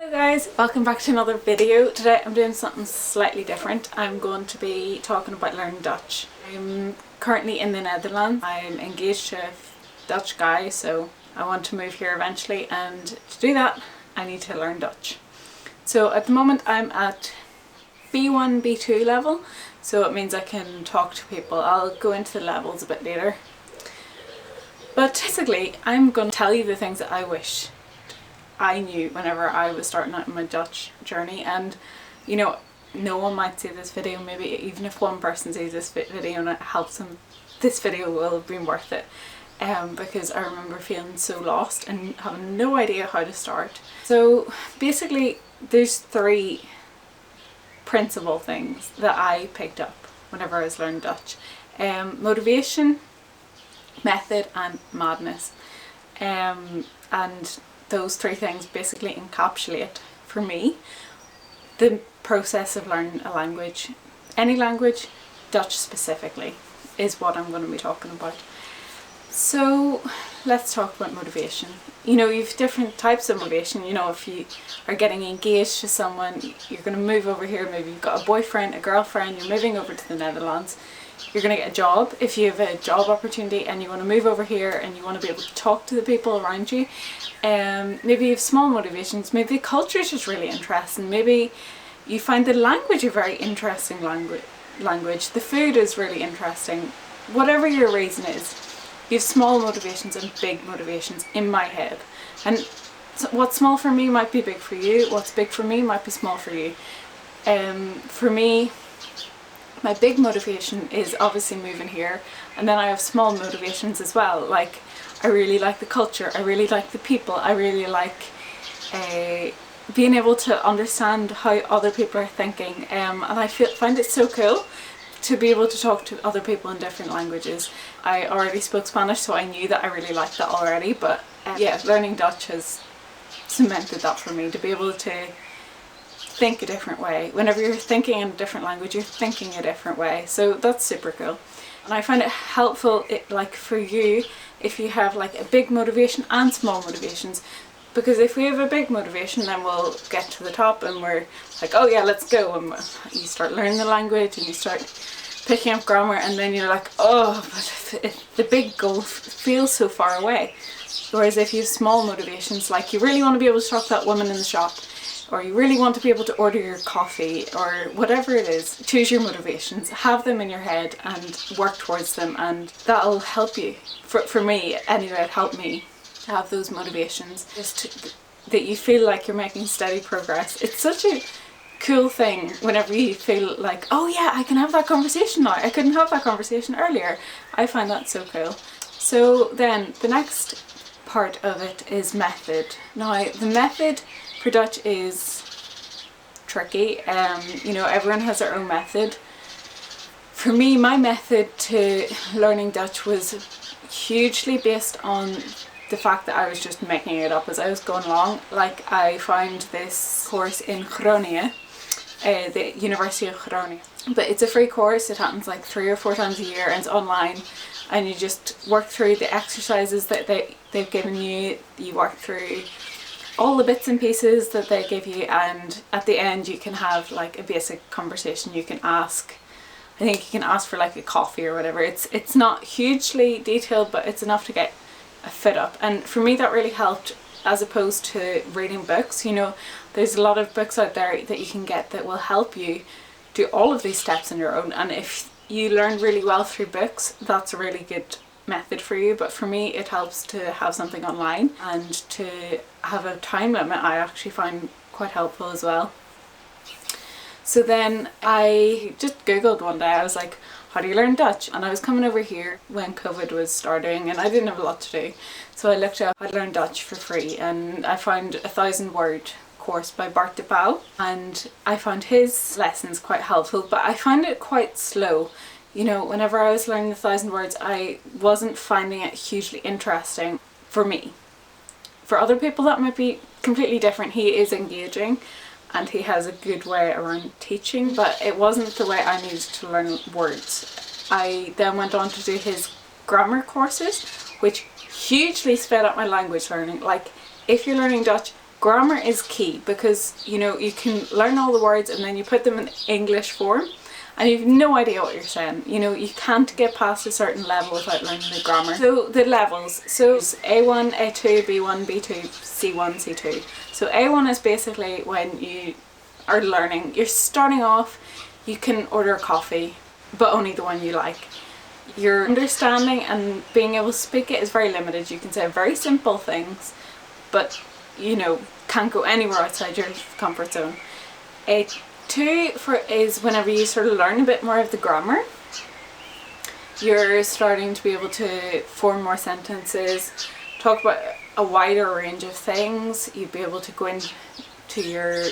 Hello guys, welcome back to another video. Today I'm doing something slightly different. I'm going to be talking about learning Dutch. I'm currently in the Netherlands. I'm engaged to a Dutch guy, so I want to move here eventually, and to do that I need to learn Dutch. So at the moment I'm at B1, B2 level, so it means I can talk to people. I'll go into the levels a bit later. But basically I'm going to tell you the things that I wish I knew whenever I was starting out on my Dutch journey. And you know, no one might see this video, maybe even if one person sees this video and it helps them, this video will have been worth it, because I remember feeling so lost and having no idea how to start. So basically there's three principal things that I picked up whenever I was learning Dutch: motivation, method and madness. And those three things basically encapsulate, for me, the process of learning a language. Any language, Dutch specifically, is what I'm going to be talking about. So let's talk about motivation. You know, you've different types of motivation. You know, if you are getting engaged to someone, you're going to move over here, maybe you've got a boyfriend, a girlfriend, you're moving over to the Netherlands, you're going to get a job. If you have a job opportunity and you want to move over here and you want to be able to talk to the people around you, maybe you have small motivations, maybe the culture is just really interesting, maybe you find the language a very interesting language, the food is really interesting. Whatever your reason is, you have small motivations and big motivations in my head. And what's small for me might be big for you, what's big for me might be small for you. For me, my big motivation is obviously moving here, and then I have small motivations as well. Like, I really like the culture, I really like the people, I really like being able to understand how other people are thinking, and I find it so cool to be able to talk to other people in different languages. I already spoke Spanish, so I knew that I really liked that already, but yeah, learning Dutch has cemented that for me, to be able to think a different way. Whenever you're thinking in a different language, you're thinking a different way, so that's super cool. And I find it helpful, like for you, if you have like a big motivation and small motivations, because if we have a big motivation, then we'll get to the top and we're like, oh yeah, let's go, and you start learning the language and you start picking up grammar, and then you're like, oh, but the big goal feels so far away. Whereas if you have small motivations, like you really want to be able to talk to that woman in the shop, or you really want to be able to order your coffee, or whatever it is, choose your motivations, have them in your head and work towards them, and that'll help you. For me anyway, it helped me to have those motivations, just that you feel like you're making steady progress. It's such a cool thing whenever you feel like, oh yeah, I can have that conversation now, I couldn't have that conversation earlier. I find that so cool. So then the next part of it is method. Now the method for Dutch is tricky. You know, everyone has their own method. For me, my method to learning Dutch was hugely based on the fact that I was just making it up as I was going along. Like, I found this course in Groningen, the University of Groningen. But it's a free course, it happens like 3 or 4 times a year, and it's online, and you just work through the exercises that they've given you, you work through all the bits and pieces that they give you, and at the end you can have like a basic conversation. You can ask, I think you can ask for like a coffee or whatever. It's not hugely detailed, but it's enough to get a fit up, and for me that really helped, as opposed to reading books. You know, there's a lot of books out there that you can get that will help you do all of these steps on your own, and if you learn really well through books, that's a really good method for you. But for me, it helps to have something online, and to have a time limit I actually find quite helpful as well. So then I just googled one day, I was like, how do you learn Dutch? And I was coming over here when COVID was starting and I didn't have a lot to do, so I looked up how to learn Dutch for free, and I found a 1,000-word course by Bart de Pauw, and I found his lessons quite helpful, but I found it quite slow. You know, whenever I was learning the 1,000 words, I wasn't finding it hugely interesting for me. For other people that might be completely different. He is engaging and he has a good way around teaching, but it wasn't the way I needed to learn words. I then went on to do his grammar courses, which hugely sped up my language learning. Like, if you're learning Dutch, Grammar is key because, you know, you can learn all the words and then you put them in English form and you've no idea what you're saying. You know, you can't get past a certain level without learning the grammar. So the levels, so it's A1, A2, B1, B2, C1, C2. So A1 is basically when you are learning, you're starting off, you can order a coffee, but only the one you like. Your understanding and being able to speak it is very limited. You can say very simple things, but you know, can't go anywhere outside your comfort zone. A2 is whenever you sort of learn a bit more of the grammar. You're starting to be able to form more sentences, talk about a wider range of things. You'd be able to go into your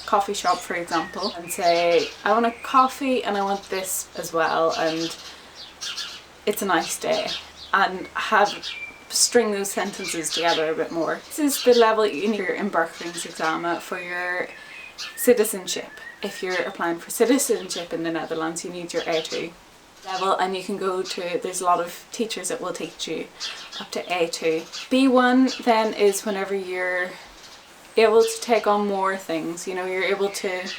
coffee shop, for example, and say, I want a coffee and I want this as well, and it's a nice day, and string those sentences together a bit more. This is the level you need in Berkeley's exam for your citizenship. If you're applying for citizenship in the Netherlands, you need your A2 level, and you can go to, there's a lot of teachers that will teach you up to A2. B1 then is whenever you're able to take on more things. You know, you're able to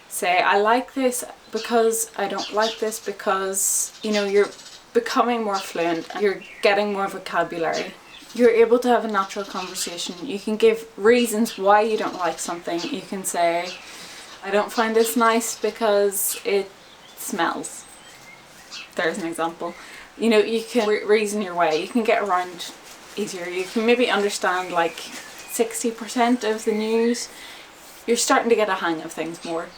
say, I like this because I don't like this because, you know, you're becoming more fluent, you're getting more vocabulary. You're able to have a natural conversation. You can give reasons why you don't like something. You can say, I don't find this nice because it smells. There's an example. You know, you can reason your way. You can get around easier. You can maybe understand like 60% of the news. You're starting to get a hang of things more.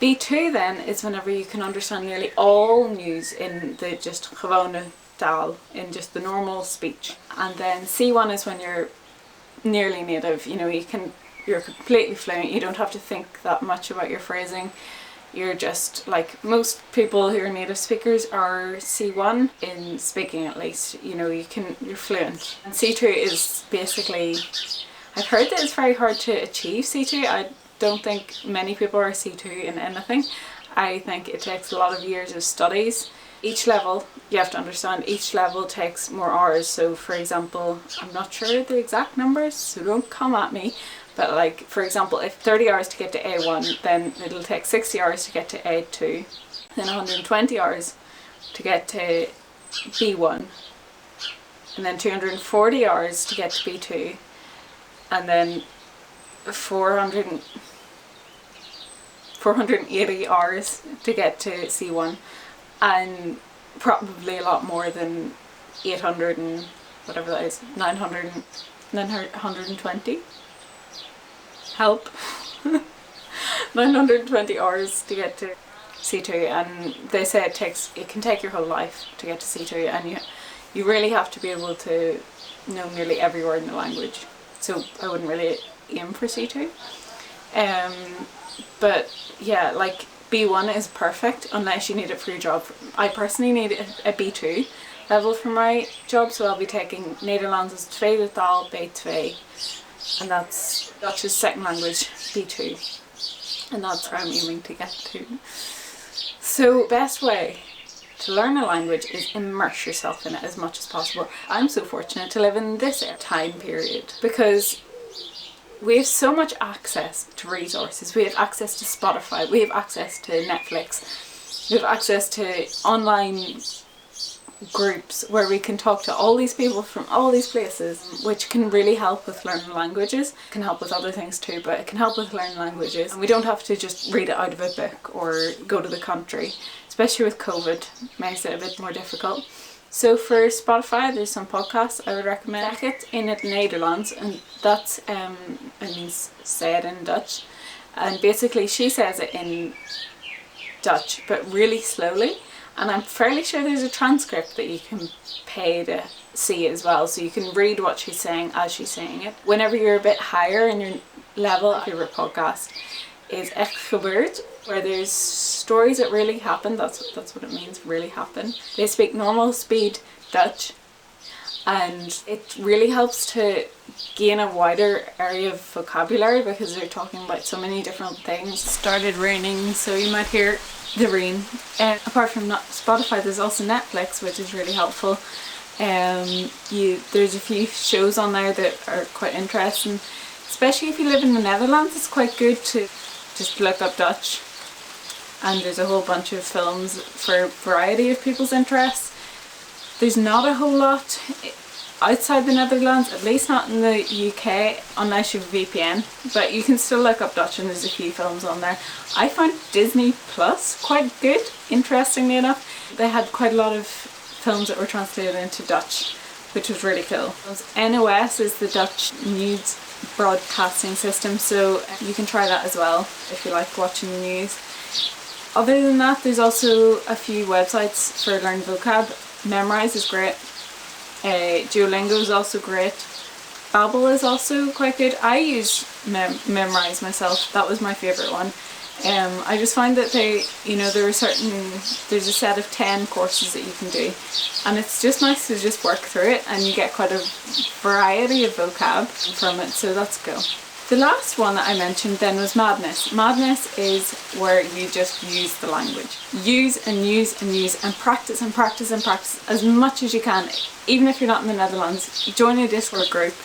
B2 then is whenever you can understand nearly all news in the just gewone taal, in just the normal speech. And then C1 is when you're nearly native. You know, you're completely fluent. You don't have to think that much about your phrasing. You're just like most people who are native speakers are C1 in speaking, at least. You know, you're fluent. And C2 is basically, I've heard that it's very hard to achieve C2. I don't think many people are C2 in anything. I think it takes a lot of years of studies. Each level, you have to understand, each level takes more hours. So for example, I'm not sure the exact numbers, so don't come at me. But like, for example, if 30 hours to get to A1, then it'll take 60 hours to get to A2, then 120 hours to get to B1, and then 240 hours to get to B2, and then 480 hours to get to C1, and probably a lot more than 800 and whatever that is, 920. Help. 920 hours to get to C2, and they say it can take your whole life to get to C2, and you really have to be able to know nearly every word in the language. So I wouldn't really aim for C2. But yeah, like B1 is perfect unless you need it for your job. I personally need a B2 level for my job, so I'll be taking Nederlands tweede taal B2, and that's Dutch's second language, B2, and that's where I'm aiming to get to. So best way to learn a language is immerse yourself in it as much as possible. I'm so fortunate to live in this time period because we have so much access to resources. We have access to Spotify, we have access to Netflix, we have access to online groups where we can talk to all these people from all these places, which can really help with learning languages. It can help with other things too, but it can help with learning languages. And we don't have to just read it out of a book or go to the country, especially with COVID, makes it a bit more difficult. So for Spotify, there's some podcasts I would recommend. Echt in het Nederlands, and that's it means say it in Dutch, and basically she says it in Dutch but really slowly, and I'm fairly sure there's a transcript that you can pay to see as well, so you can read what she's saying as she's saying it. Whenever you're a bit higher in your level, my favourite podcast is Echt, gebeurt, where there's stories that really happen. That's what it means, really happen. They speak normal speed Dutch, and it really helps to gain a wider area of vocabulary because they're talking about so many different things. It started raining, so you might hear the rain. Apart from Spotify, there's also Netflix, which is really helpful. There's a few shows on there that are quite interesting. Especially if you live in the Netherlands, it's quite good to just look up Dutch. And there's a whole bunch of films for a variety of people's interests. There's not a whole lot outside the Netherlands, at least not in the UK, unless you have a VPN. But you can still look up Dutch and there's a few films on there. I found Disney Plus quite good, interestingly enough. They had quite a lot of films that were translated into Dutch, which was really cool. NOS is the Dutch news broadcasting system, so you can try that as well if you like watching the news. Other than that, there's also a few websites for learning vocab. Memrise is great. Duolingo is also great. Babbel is also quite good. I use Memrise myself. That was my favourite one. I just find that there's a set of 10 courses that you can do, and it's just nice to just work through it and you get quite a variety of vocab from it, so that's cool. The last one that I mentioned then was Madness. Madness is where you just use the language. Use and use and use and practice and practice and practice as much as you can. Even if you're not in the Netherlands, join a Discord group.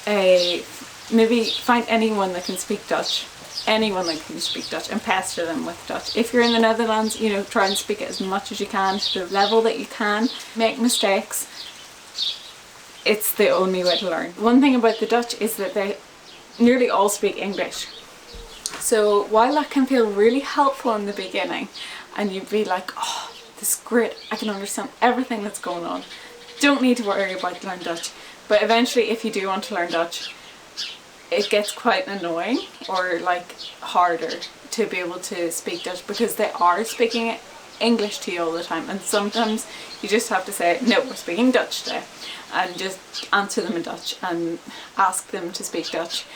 Maybe find anyone that can speak Dutch. Anyone that can speak Dutch, and pester them with Dutch. If you're in the Netherlands, try and speak it as much as you can, to the level that you can. Make mistakes. It's the only way to learn. One thing about the Dutch is that they nearly all speak English. So while that can feel really helpful in the beginning, and you'd be like, oh, this is great, I can understand everything that's going on, don't need to worry about learning Dutch. But eventually, if you do want to learn Dutch, it gets quite annoying or like harder to be able to speak Dutch, because they are speaking English to you all the time, and sometimes you just have to say, no, we're speaking Dutch today, and just answer them in Dutch and ask them to speak Dutch.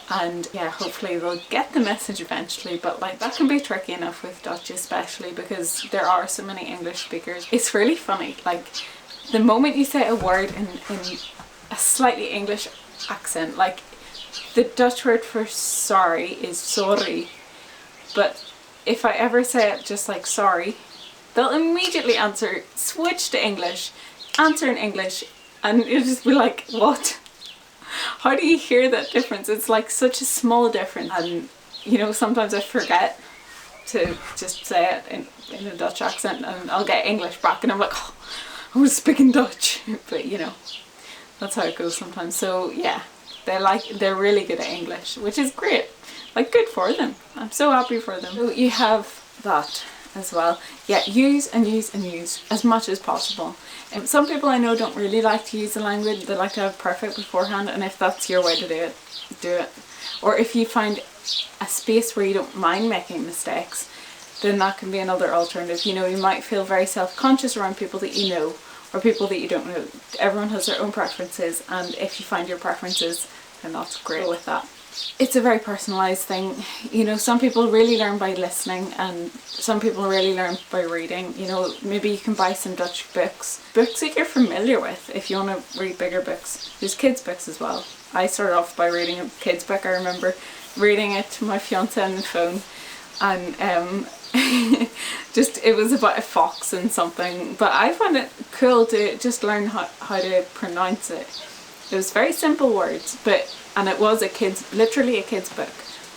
And yeah, hopefully they'll get the message eventually, but like that can be tricky enough with Dutch, especially because there are so many English speakers. It's really funny, like the moment you say a word in a slightly English accent, like the Dutch word for sorry is sorry, but if I ever say it just like sorry, they'll immediately switch to English, answer in English, and you'll just be like, what? How do you hear that difference? It's like such a small difference, and sometimes I forget to just say it in a Dutch accent, and I'll get English back and I'm like, oh, I was speaking Dutch. But that's how it goes sometimes. So yeah, they're really good at English, which is great. Like, good for them. I'm so happy for them. So you have that as well. Yeah, use and use and use as much as possible. And some people I know don't really like to use the language. They like to have perfect beforehand, and if that's your way to do it, do it. Or if you find a space where you don't mind making mistakes, then that can be another alternative. You might feel very self-conscious around people that you know, or people that you don't know. Everyone has their own preferences, and if you find your preferences, then that's great with that. It's a very personalised thing. Some people really learn by listening, and some people really learn by reading. Maybe you can buy some Dutch books that you're familiar with if you want to read bigger books. There's kids books as well. I started off by reading a kids book. I remember reading it to my fiance on the phone, and it was about a fox and something, but I found it cool to just learn how to pronounce it. It was very simple words, and it was literally a kid's book,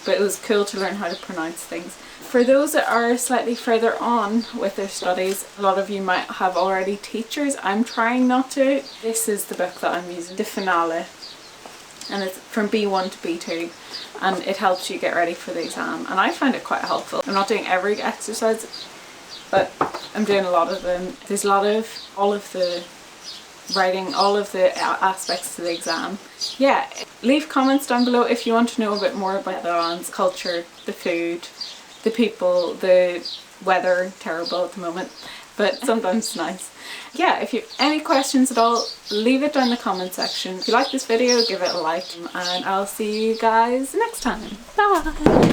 but it was cool to learn how to pronounce things. For those that are slightly further on with their studies, a lot of you might have already teachers. I'm trying not to. This is the book that I'm using, the Finale, and it's from B1 to B2, and it helps you get ready for the exam, and I find it quite helpful. I'm not doing every exercise, but I'm doing a lot of them. There's a lot of all of the writing, all of the aspects to the exam. Yeah, leave comments down below if you want to know a bit more about the Netherlands culture, the food, the people, the weather. Terrible at the moment, but sometimes it's nice. Yeah, if you have any questions at all, leave it down in the comment section. If you like this video, give it a like, and I'll see you guys next time. Bye!